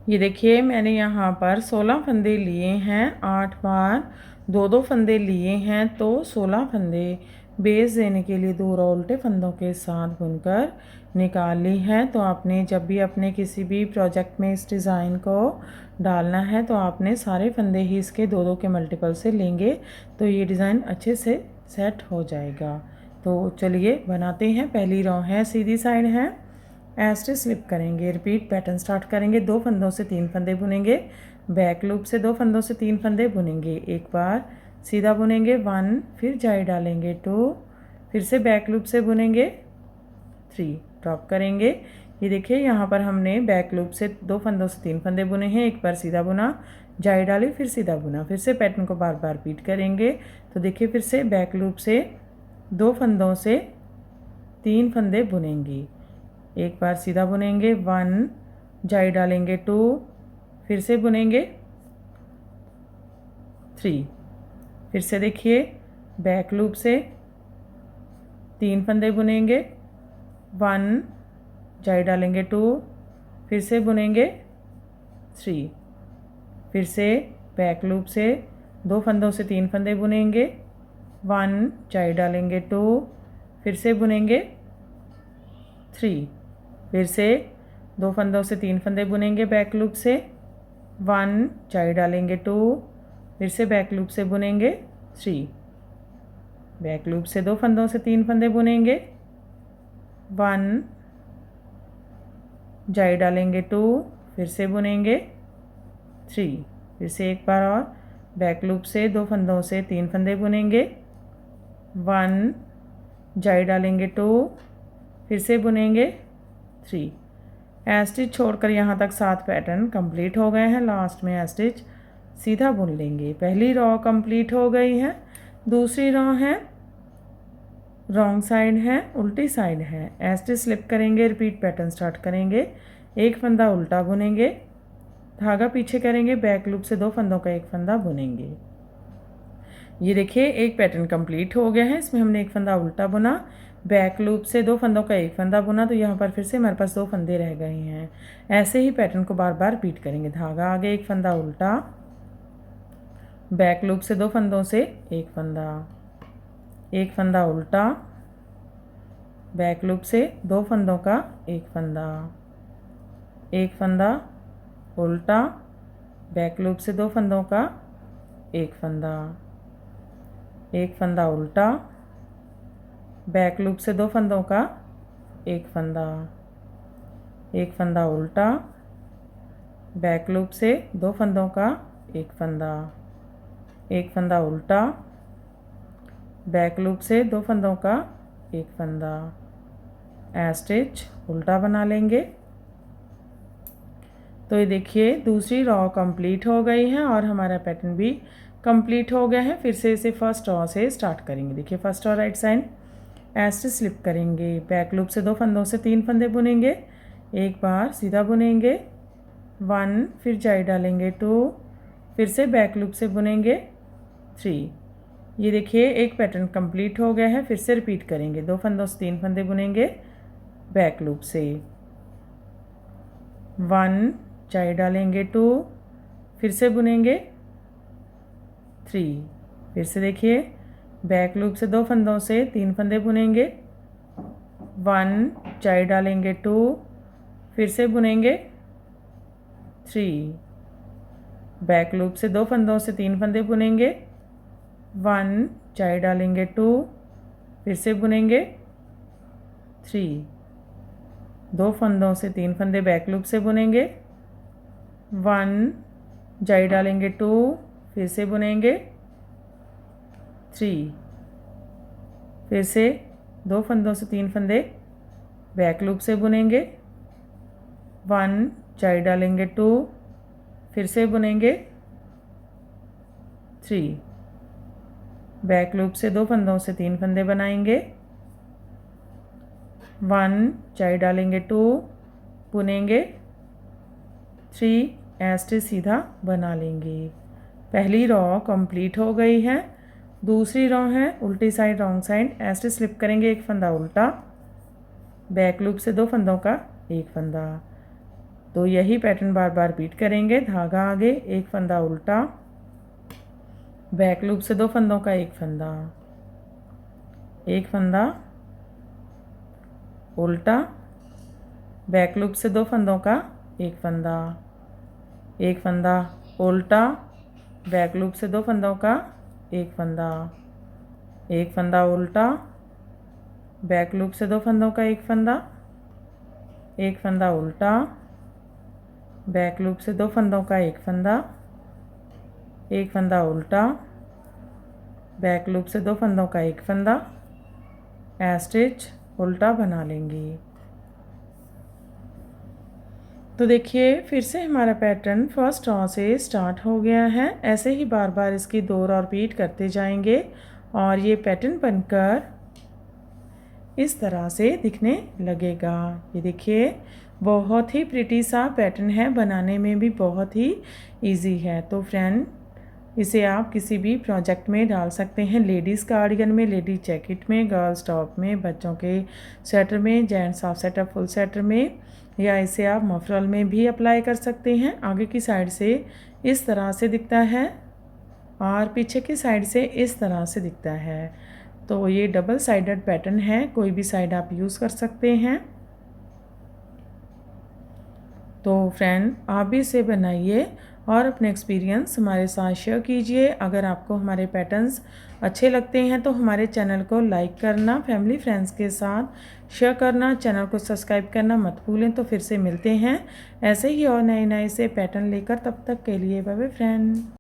ये देखिए मैंने यहाँ पर 16 फंदे लिए हैं, 8 बार 2-2 फंदे लिए हैं, तो 16 फंदे बेस देने के लिए 2 रो उल्टे फंदों के साथ बुनकर निकाल ली है। तो आपने जब भी अपने किसी भी प्रोजेक्ट में इस डिज़ाइन को डालना है तो आपने सारे फंदे ही इसके 2-2 के मल्टीपल से लेंगे, तो ये डिज़ाइन अच्छे से सेट हो जाएगा। तो चलिए बनाते हैं। पहली रो है, सीधी साइड है, एस्टे स्लिप करेंगे, रिपीट पैटर्न स्टार्ट करेंगे। 2 फंदों से 3 फंदे बुनेंगे, बैक लूप से 2 फंदों से 3 फंदे बुनेंगे, एक बार सीधा बुनेंगे 1, फिर जाई डालेंगे 2, फिर से बैक लूप से बुनेंगे 3, ड्रॉप करेंगे। ये देखिए यहाँ पर हमने बैक लूप से 2 फंदों से 3 फंदे बुने हैं, एक बार सीधा बुना, जाई डाली, फिर सीधा बुना, फिर से पैटर्न को बार बार रिपीट करेंगे। तो देखिए फिर से बैक लूप से 2 फंदों से 3 फंदे बुनेंगी, एक बार सीधा बुनेंगे 1, जाई डालेंगे 2, फिर से बुनेंगे 3, फिर से देखिए बैक लूप से 3 फंदे बुनेंगे, 1, जाई डालेंगे 2, फिर से बुनेंगे 3, फिर से बैक लूप से 2 फंदों से 3 फंदे बुनेंगे, 1, जाई डालेंगे 2, फिर से बुनेंगे 3, फिर से 2 फंदों से 3 फंदे बुनेंगे बैक लूप से, 1, जाई डालेंगे 2, फिर से बैक लूप से बुनेंगे 3, बैक लूप से 2 फंदों से 3 फंदे बुनेंगे, 1, जाई डालेंगे 2, फिर से बुनेंगे 3, फिर से एक बार और बैक लूप से 2 फंदों से 3 फंदे बुनेंगे, 1, जाई डालेंगे 2, फिर से बुनेंगे 3। स्टिच छोड़कर यहाँ तक 7 पैटर्न कंप्लीट हो गए हैं। लास्ट में स्टिच सीधा बुन लेंगे। पहली रो कंप्लीट हो गई है, दूसरी रो है रॉन्ग साइड है, उल्टी साइड है, स्टिच स्लिप करेंगे, रिपीट पैटर्न स्टार्ट करेंगे, एक फंदा उल्टा बुनेंगे, धागा पीछे करेंगे, बैक लूप से 2 फंदों का एक फंदा बुनेंगे। ये देखिए एक पैटर्न कंप्लीट हो गया है, इसमें हमने एक फंदा उल्टा बुना, बैक लूप से 2 फंदों का एक फंदा बुना, तो यहाँ पर फिर से हमारे पास 2 फंदे रह गए हैं। ऐसे ही पैटर्न को बार बार रिपीट करेंगे। धागा आगे, एक फंदा उल्टा, बैक लूप से 2 फंदों से एक फंदा, एक फंदा उल्टा, बैक लूप से 2 फंदों का एक फंदा, एक फंदा उल्टा, बैक लूप से 2 फंदों का एक फंदा, एक फंदा उल्टा, बैक लूप से 2 फंदों का एक फंदा, एक फंदा उल्टा, बैक लूप से 2 फंदों का एक फंदा, एक फंदा उल्टा, बैक लूप से 2 फंदों का एक फंदा, स्टिच उल्टा बना लेंगे। तो ये देखिए दूसरी रो कंप्लीट हो गई है और हमारा पैटर्न भी कंप्लीट हो गया है। फिर से इसे फर्स्ट रो से स्टार्ट करेंगे। देखिए first row right side, stitch slip करेंगे, बैक लूप से 2 फंदों से 3 फंदे बुनेंगे, एक बार सीधा बुनेंगे 1, फिर जाई डालेंगे 2, फिर से बैक लूप से बुनेंगे 3। ये देखिए एक पैटर्न कंप्लीट हो गया है। फिर से रिपीट करेंगे, 2 फंदों से 3 फंदे बुनेंगे, बैक लूप से 1, जाई डालेंगे 2, फिर से बुनेंगे 3, फिर से देखिए बैक लूप से 2 फंदों से 3 फंदे बुनेंगे, 1, जाई डालेंगे 2, फिर से बुनेंगे 3, बैक लूप से 2 फंदों से 3 फंदे बुनेंगे, 1, जाई डालेंगे 2, फिर से बुनेंगे 3, 2 फंदों से 3 फंदे बैक लूप से बुनेंगे, 1, जाई डालेंगे 2, फिर से बुनेंगे 3, फिर से 2 फंदों से 3 फंदे बैक लूप से बुनेंगे, 1, जाई डालेंगे 2, फिर से बुनेंगे 3, बैक लूप से 2 फंदों से 3 फंदे बनाएंगे, 1, जाई डालेंगे 2, बुनेंगे 3, स्टिच सीधा बना लेंगे। पहली रो कंप्लीट हो गई है। दूसरी रो है उल्टी side wrong side, stitch slip करेंगे, एक फंदा उल्टा, बैक लूप से 2 फंदों का एक फंदा, तो यही पैटर्न बार बार रिपीट करेंगे। धागा आगे, एक फंदा उल्टा, बैक लूप से 2 फंदों का एक फंदा, एक फंदा उल्टा, बैक लूप से 2 फंदों का एक फंदा, एक फंदा उल्टा, बैक लूप से 2 फंदों का एक फंदा, एक फंदा उल्टा, बैक लूप से 2 फंदों का एक फंदा, एक फंदा उल्टा, बैक लूप से 2 फंदों का एक फंदा, एक फंदा उल्टा, बैक लूप से 2 फंदों का एक फंदा, स्टिच उल्टा बना लेंगी। तो देखिए फिर से हमारा पैटर्न फर्स्ट रॉ से स्टार्ट हो गया है। ऐसे ही बार बार इसकी 2 रॉ रिपीट करते जाएंगे और ये पैटर्न बनकर इस तरह से दिखने लगेगा। ये देखिए बहुत ही प्रिटी सा पैटर्न है, बनाने में भी बहुत ही इजी है। तो फ्रेंड इसे आप किसी भी प्रोजेक्ट में डाल सकते हैं, लेडीज़ कार्डिगन में, लेडीज जैकेट में, गर्ल्स टॉप में, बच्चों के स्वेटर में, gents half setup full sweater में, या इसे आप मफरल में भी अप्लाई कर सकते हैं। आगे की साइड से इस तरह से दिखता है और पीछे की साइड से इस तरह से दिखता है। तो ये डबल साइडेड पैटर्न है, कोई भी साइड आप यूज़ कर सकते हैं। तो फ्रेंड आप भी इसे बनाइए और अपने एक्सपीरियंस हमारे साथ शेयर कीजिए। अगर आपको हमारे पैटर्न्स अच्छे लगते हैं तो हमारे चैनल को लाइक करना, फैमिली फ्रेंड्स के साथ शेयर करना, चैनल को सब्सक्राइब करना मत भूलें। तो फिर से मिलते हैं ऐसे ही और नए नए से पैटर्न लेकर, तब तक के लिए बाय बाय फ्रेंड।